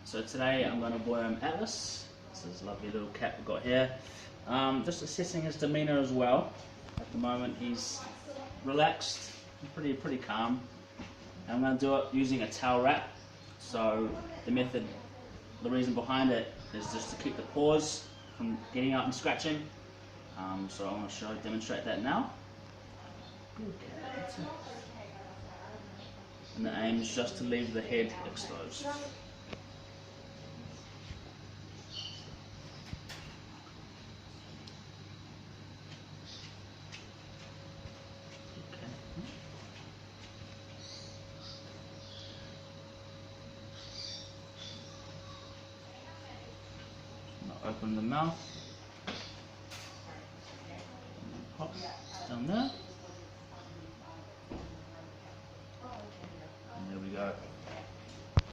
So today I'm going to worm Atlas. This is a lovely little cat we've got here. Just assessing his demeanour as well. At the moment he's relaxed, pretty calm. And I'm going to do it using a towel wrap. So the reason behind it is just to keep the paws from getting up and scratching. So I want to demonstrate that now. Okay. And the aim is just to leave the head exposed. Open the mouth, pop down there.